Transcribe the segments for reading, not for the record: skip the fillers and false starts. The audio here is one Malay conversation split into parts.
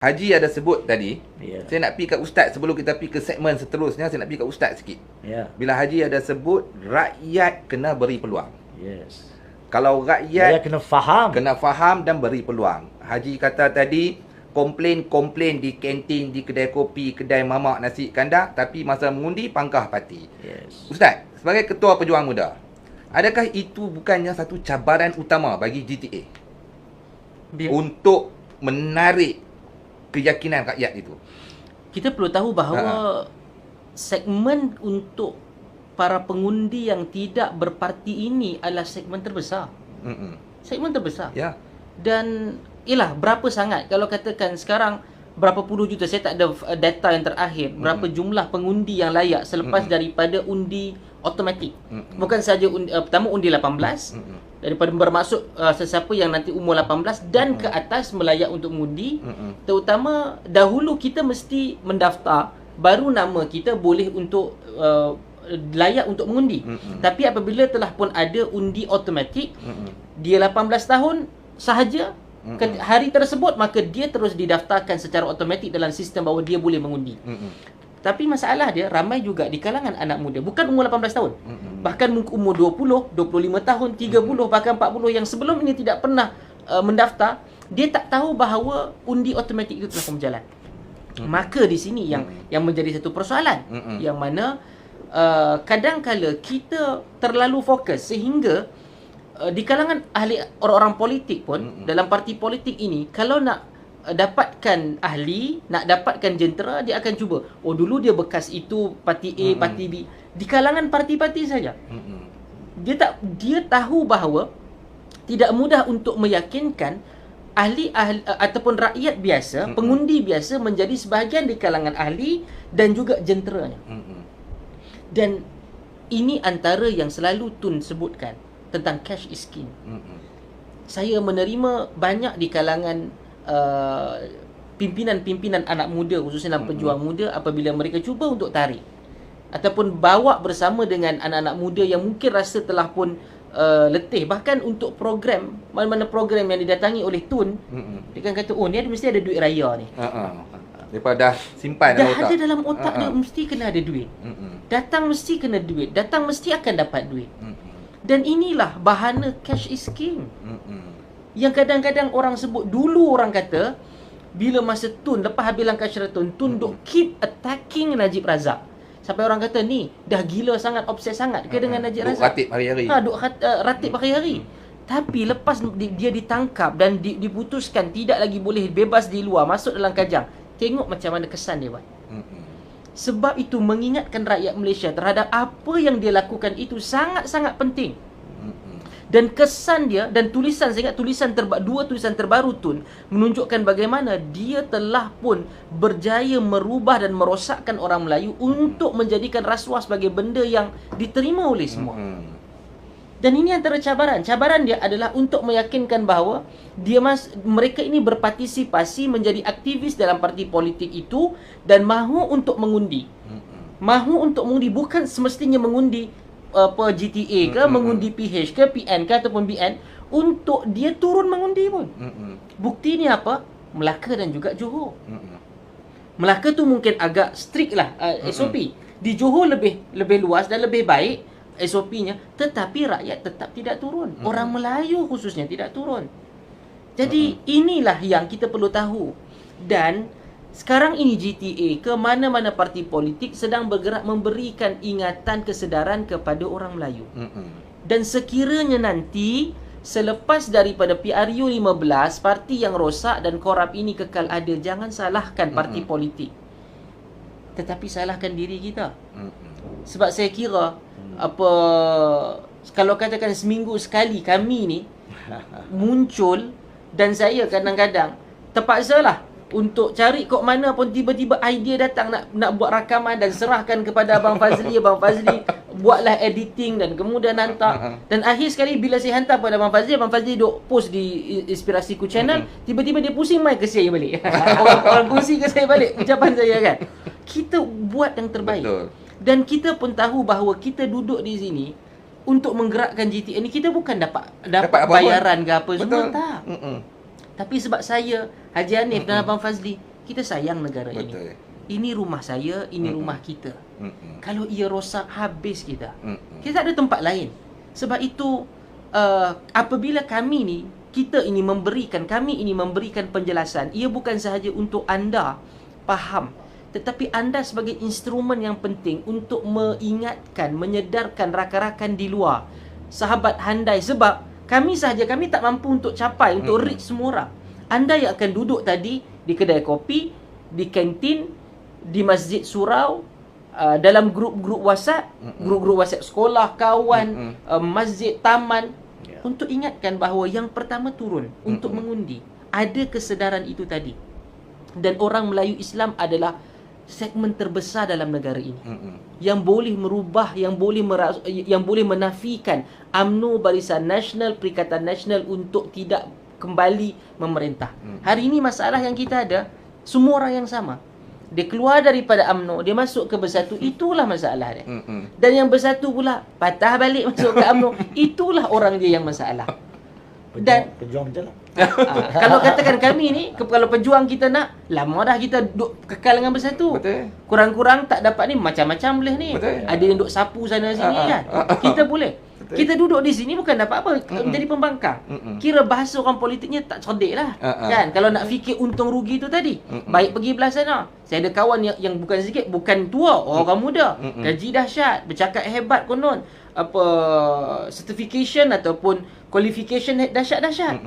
Haji ada sebut tadi, Ya. saya nak pergi kat Ustaz sebelum kita pergi ke segmen seterusnya, saya nak pergi kat Ustaz sikit. Ya. Bila Haji ada sebut, rakyat kena beri peluang. Yes. Kalau Saya rakyat kena faham. faham dan beri peluang. Haji kata tadi, komplain di kantin, di kedai kopi, kedai mamak nasi kandar, tapi masa mengundi pangkah parti. Yes. Ustaz, sebagai Ketua Pejuang Muda, adakah itu bukannya satu cabaran utama bagi GTA untuk menarik keyakinan rakyat itu? Kita perlu tahu bahawa segmen untuk para pengundi yang tidak berparti ini adalah segmen terbesar. Segmen terbesar. Ya. Dan ialah berapa sangat kalau katakan sekarang berapa puluh juta, saya tak ada data yang terakhir, berapa jumlah pengundi yang layak selepas daripada undi automatik. Bukan saja pertama undi 18, daripada bermaksud sesiapa yang nanti umur 18 dan ke atas melayak untuk mengundi. Terutama dahulu kita mesti mendaftar, baru nama kita boleh untuk layak untuk mengundi. Tapi apabila telah pun ada undi automatik, dia 18 tahun sahaja hari tersebut, maka dia terus didaftarkan secara automatik dalam sistem bahawa dia boleh mengundi. Tapi masalah dia, ramai juga di kalangan anak muda, bukan umur 18 tahun, bahkan umur 20, 25 tahun, 30, bahkan 40 yang sebelum ini tidak pernah mendaftar. Dia tak tahu bahawa undi automatik itu telah berjalan. Maka di sini yang menjadi satu persoalan, yang mana kadang-kala kita terlalu fokus sehingga di kalangan ahli orang-orang politik pun, dalam parti politik ini, kalau nak dapatkan ahli, nak dapatkan jentera, dia akan cuba. Oh, dulu dia bekas itu parti A, parti B. Di kalangan parti-parti saja. Dia tahu bahawa tidak mudah untuk meyakinkan ahli ataupun rakyat biasa, pengundi biasa menjadi sebahagian di kalangan ahli dan juga jenteranya. Dan ini antara yang selalu Tun sebutkan tentang cash is king. Saya menerima banyak di kalangan pimpinan-pimpinan anak muda, khususnya dalam pejuang muda, apabila mereka cuba untuk tarik ataupun bawa bersama dengan anak-anak muda yang mungkin rasa telah pun letih, bahkan untuk program, mana-mana program yang didatangi oleh Tun, dia kan kata, oh ni mesti ada duit raya ni. Mereka dah simpan dalam otak. Dah ada dalam otak dia, mesti kena ada duit. Datang mesti kena duit, datang mesti akan dapat duit. Dan inilah bahana cash is king. Yang kadang-kadang orang sebut, dulu orang kata, bila masa Tun, lepas habis langkah Sheraton, Tun duk keep attacking Najib Razak. Sampai orang kata, ni dah gila sangat, obses sangat ke dengan Najib Razak? Ratib hari-hari. Duk ratib hari-hari. Tapi lepas dia ditangkap dan diputuskan tidak lagi boleh bebas di luar, masuk dalam kajang, tengok macam mana kesan dia buat. Sebab itu mengingatkan rakyat Malaysia terhadap apa yang dia lakukan itu sangat-sangat penting. Dan kesan dia dan tulisan, saya ingat dua tulisan terbaru Tun menunjukkan bagaimana dia telah pun berjaya merubah dan merosakkan orang Melayu untuk menjadikan rasuah sebagai benda yang diterima oleh semua. Dan ini antara cabaran. Cabaran dia adalah untuk meyakinkan bahawa mereka ini berpartisipasi menjadi aktivis dalam parti politik itu dan mahu untuk mengundi. Mahu untuk mengundi, bukan semestinya mengundi GTA ke, mengundi PH ke, PN ke ataupun BN, untuk dia turun mengundi pun. Bukti ni apa? Melaka dan juga Johor. Melaka tu mungkin agak strict lah SOP. Di Johor lebih luas dan lebih baik SOP-nya, tetapi rakyat tetap tidak turun. Orang Melayu khususnya tidak turun. Jadi inilah yang kita perlu tahu. Dan sekarang ini GTA ke mana-mana parti politik sedang bergerak memberikan ingatan kesedaran kepada orang Melayu. Dan sekiranya nanti selepas daripada PRU 15, parti yang rosak dan korup ini kekal ada, jangan salahkan parti politik, tetapi salahkan diri kita. Sebab saya kira kalau katakan seminggu sekali kami ni muncul, dan saya kadang-kadang terpaksalah untuk cari kok mana pun tiba-tiba idea datang nak buat rakaman dan serahkan kepada Abang Fazli. Abang Fazli buatlah editing dan kemudian hantar. Dan akhir sekali bila saya hantar pada Abang Fazli duk post di Inspirasiku channel, tiba-tiba dia pusing mic ke saya balik. orang kongsi ke saya balik ucapan saya kan. Kita buat yang terbaik. Betul. Dan kita pun tahu bahawa kita duduk di sini untuk menggerakkan GTA ni, kita bukan dapat bayaran ke apa semua, tak. Tapi sebab saya, Haji Hanif dan Abang Fazli kita sayang negara ini. Betul. Ini rumah saya, ini rumah kita. Kalau ia rosak, habis kita. Kita tak ada tempat lain. Sebab itu apabila kami ini memberikan penjelasan, ia bukan sahaja untuk anda faham, tetapi anda sebagai instrumen yang penting untuk mengingatkan, menyedarkan rakan-rakan di luar, sahabat handai. Sebab kami tak mampu untuk capai, untuk reach semua orang. Anda yang akan duduk tadi di kedai kopi, di kantin, di masjid surau, dalam grup-grup WhatsApp, grup-grup WhatsApp sekolah, kawan, masjid, taman, untuk ingatkan bahawa yang pertama turun untuk mengundi. Ada kesedaran itu tadi. Dan orang Melayu Islam adalah segmen terbesar dalam negara ini, yang boleh merubah, yang boleh menafikan UMNO, Barisan Nasional, Perikatan Nasional untuk tidak kembali memerintah. Hari ini masalah yang kita ada, semua orang yang sama. Dia keluar daripada UMNO, dia masuk ke Bersatu, itulah masalah dia. Dan yang Bersatu pula patah balik masuk ke UMNO, itulah orang dia yang masalah. Dan pejuang betul lah. Kalau katakan kami ni, kalau pejuang kita nak, lama dah kita duduk kekal dengan Bersatu. Betul. Kurang-kurang tak dapat ni, macam-macam boleh ni. Betul. Ada yang duduk sapu sana sini kan. Kita boleh. Betul. Kita duduk di sini bukan dapat apa, menjadi pembangkang. Kira bahasa orang politiknya tak cerdik lah. Kan? Kalau nak fikir untung rugi tu tadi, baik pergi belah sana. Saya ada kawan yang bukan sikit, bukan tua, orang muda, gaji dahsyat, bercakap hebat konon, apa certification ataupun qualification dahsyat-dahsyat.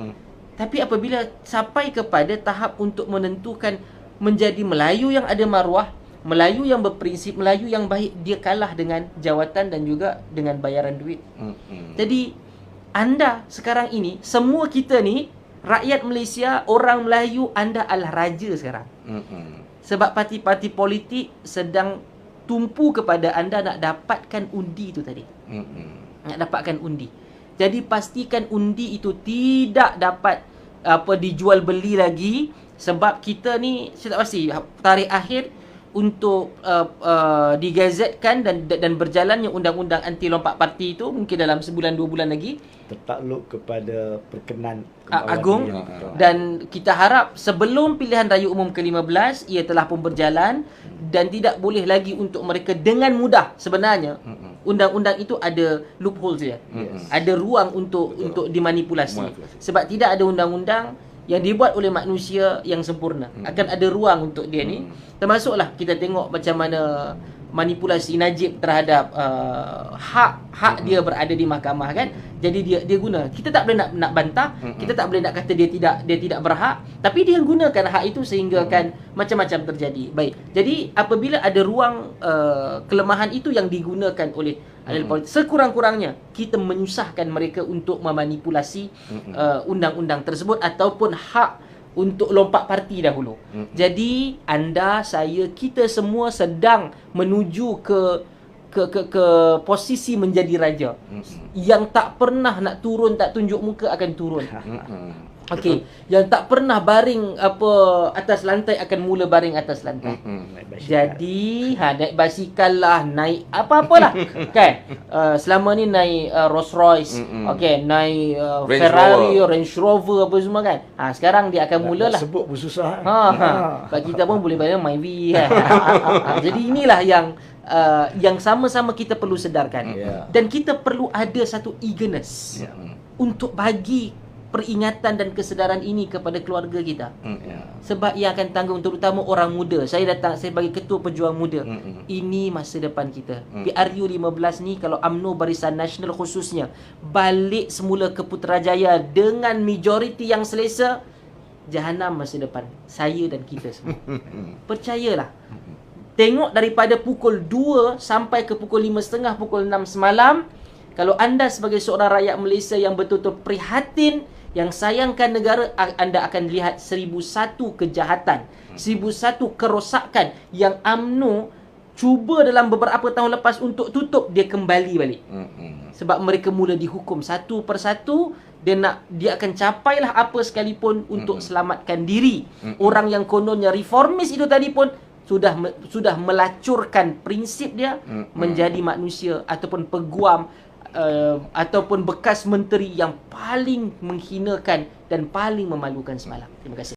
Tapi apabila sampai kepada tahap untuk menentukan menjadi Melayu yang ada maruah, Melayu yang berprinsip, Melayu yang baik, dia kalah dengan jawatan dan juga dengan bayaran duit. Jadi anda sekarang ini, semua kita ni rakyat Malaysia, orang Melayu, anda adalah raja sekarang. Sebab parti-parti politik sedang tumpu kepada anda nak dapatkan undi tu tadi. Nak dapatkan undi. Jadi pastikan undi itu tidak dapat dijual beli lagi, sebab kita ni saya tak pasti tarikh akhir untuk digazetkan dan berjalannya undang-undang anti lompat parti itu mungkin dalam sebulan 2 bulan lagi, tertakluk kepada perkenan Agung. Dan kita harap sebelum pilihan raya umum ke-15 ia telah pun berjalan, dan tidak boleh lagi untuk mereka dengan mudah. Sebenarnya undang-undang itu ada loophole saja. Ada ruang untuk dimanipulasi. Sebab tidak ada undang-undang yang dibuat oleh manusia yang sempurna. Akan ada ruang untuk dia ni. Termasuklah kita tengok macam mana manipulasi Najib terhadap hak dia berada di mahkamah kan. Jadi dia guna. Kita tak boleh nak bantah, kita tak boleh nak kata dia tidak berhak, tapi dia gunakan hak itu sehingga kan macam-macam terjadi. Baik. Jadi apabila ada ruang kelemahan itu yang digunakan oleh ahli politik, sekurang-kurangnya kita menyusahkan mereka untuk memanipulasi undang-undang tersebut ataupun hak untuk lompat parti dahulu. Jadi anda, saya, kita semua sedang menuju ke posisi menjadi raja. Yang tak pernah nak turun, tak tunjuk muka akan turun. Okey, yang tak pernah baring atas lantai akan mula baring atas lantai. Jadi naik basikal lah, naik apa-apalah kan. Selama ni naik Rolls Royce, okey, naik Ferrari, Range Rover apa semua kan. Sekarang dia akan mulalah sebut pun susah. Sebab kita pun boleh bayar Myvi kan. Jadi inilah yang sama-sama kita perlu sedarkan. Dan kita perlu ada satu eagerness untuk bagi peringatan dan kesedaran ini kepada keluarga kita. Sebab ia akan tanggung, terutama orang muda. Saya sebagai ketua pejuang muda. Ini masa depan kita. PRU 15 ni, kalau UMNO Barisan Nasional khususnya balik semula ke Putrajaya dengan majoriti yang selesa, jahanam masa depan saya dan kita semua. Percayalah. Tengok daripada pukul 2 sampai ke pukul 5.30, pukul 6 semalam, kalau anda sebagai seorang rakyat Malaysia yang betul-betul prihatin, yang sayangkan negara, anda akan lihat 1001 kejahatan, 1001 kerosakan yang UMNO cuba dalam beberapa tahun lepas untuk tutup, dia kembali balik. Sebab mereka mula dihukum satu persatu. Dia akan capailah apa sekalipun untuk selamatkan diri. Orang yang kononnya reformis itu tadi pun sudah melacurkan prinsip dia menjadi manusia ataupun peguam ataupun bekas menteri yang paling menghinakan dan paling memalukan semalam. Terima kasih.